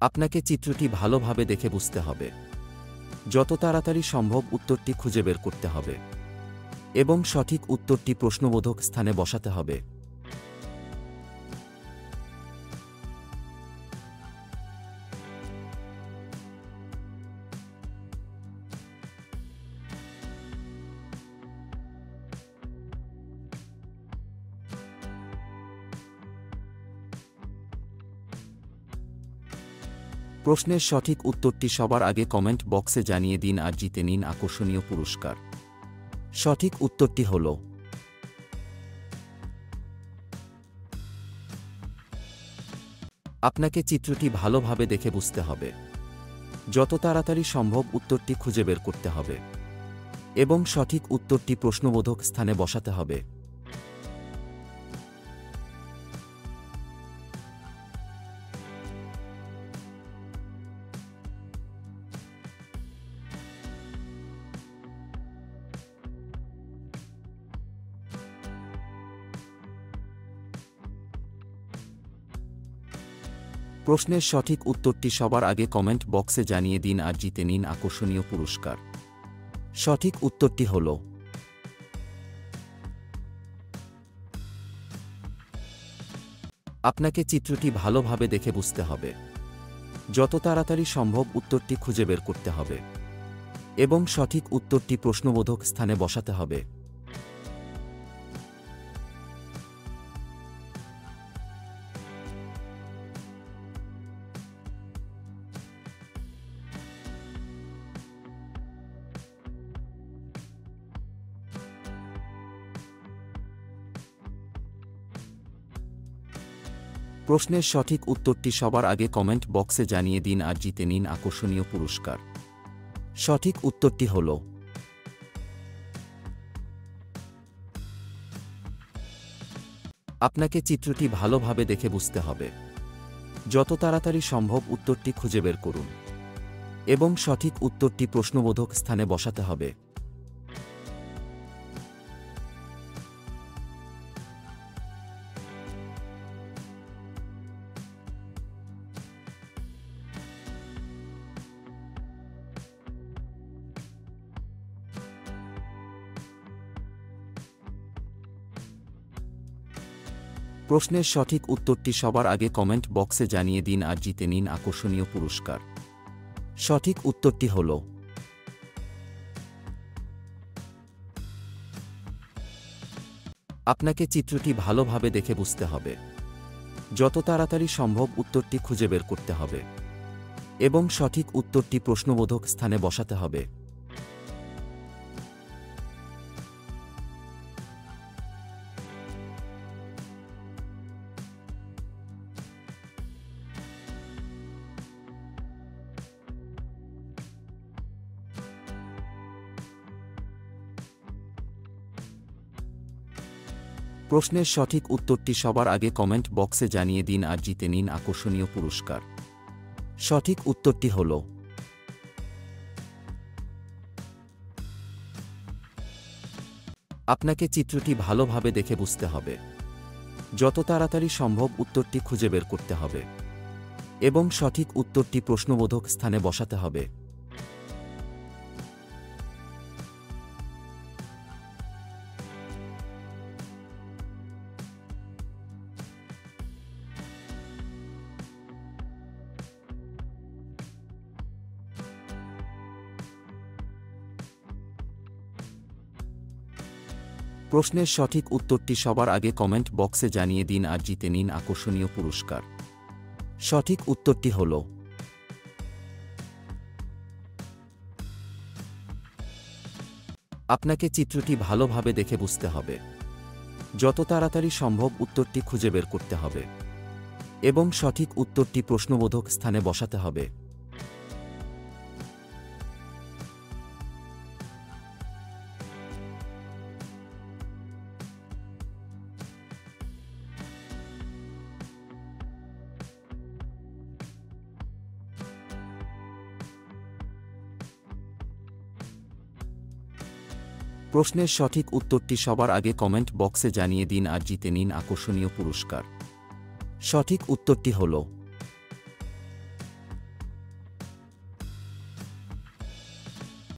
আপনাকে চিত্রটি ভালোভাবে দেখে বুঝতে হবে। যত তাড়াতাড়ি সম্ভব উত্তরটি খুঁজে বের করতে হবে এবং সঠিক উত্তরটি প্রশ্নবোধক স্থানে বসাতে হবে। প্রশ্নের সঠিক উত্তরটি সবার আগে কমেন্ট বক্সে জানিয়ে দিন আর জিতে নিন আকর্ষণীয় পুরস্কার। সঠিক উত্তরটি হল আপনাকে চিত্রটি ভালোভাবে দেখে বুঝতে হবে। যত তাড়াতাড়ি সম্ভব উত্তরটি খুঁজে বের করতে হবে এবং সঠিক উত্তরটি প্রশ্নবোধক স্থানে বসাতে হবে। প্রশ্নের সঠিক উত্তরটি সবার আগে কমেন্ট বক্সে জানিয়ে দিন আর জিতে নিন আকর্ষণীয় পুরস্কার। সঠিক উত্তরটি হল আপনাকে চিত্রটি ভালোভাবে দেখে বুঝতে হবে। যত তাড়াতাড়ি সম্ভব উত্তরটি খুঁজে বের করতে হবে এবং সঠিক উত্তরটি প্রশ্নবোধক স্থানে বসাতে হবে। প্রশ্নের সঠিক উত্তরটি সবার আগে কমেন্ট বক্সে জানিয়ে দিন আর জিতে নিন আকর্ষণীয় পুরস্কার। সঠিক উত্তরটি হল আপনাকে চিত্রটি ভালোভাবে দেখে বুঝতে হবে। যত তাড়াতাড়ি সম্ভব উত্তরটি খুঁজে বের করুন এবং সঠিক উত্তরটি প্রশ্নবোধক স্থানে বসাতে হবে। প্রশ্নের সঠিক উত্তরটি সবার আগে কমেন্ট বক্সে জানিয়ে দিন আর জিতে নিন আকর্ষণীয় পুরস্কার। সঠিক উত্তরটি হল আপনাকে চিত্রটি ভালোভাবে দেখে বুঝতে হবে। যত তাড়াতাড়ি সম্ভব উত্তরটি খুঁজে বের করতে হবে এবং সঠিক উত্তরটি প্রশ্নবোধক স্থানে বসাতে হবে। প্রশ্নের সঠিক উত্তরটি সবার আগে কমেন্ট বক্সে জানিয়ে দিন আর জিতে নিন আকর্ষণীয় পুরস্কার। সঠিক উত্তরটি হল আপনাকে চিত্রটি ভালোভাবে দেখে বুঝতে হবে। যত তাড়াতাড়ি সম্ভব উত্তরটি খুঁজে বের করতে হবে এবং সঠিক উত্তরটি প্রশ্নবোধক স্থানে বসাতে হবে। প্রশ্নের সঠিক উত্তরটি সবার আগে কমেন্ট বক্সে জানিয়ে দিন আর জিতে নিন আকর্ষণীয় পুরস্কার। সঠিক উত্তরটি হল আপনাকে চিত্রটি ভালোভাবে দেখে বুঝতে হবে। যত তাড়াতাড়ি সম্ভব উত্তরটি খুঁজে বের করতে হবে এবং সঠিক উত্তরটি প্রশ্নবোধক স্থানে বসাতে হবে। প্রশ্নের সঠিক উত্তরটি সবার আগে কমেন্ট বক্সে জানিয়ে দিন আর জিতে নিন আকর্ষণীয় পুরস্কার। সঠিক উত্তরটি হল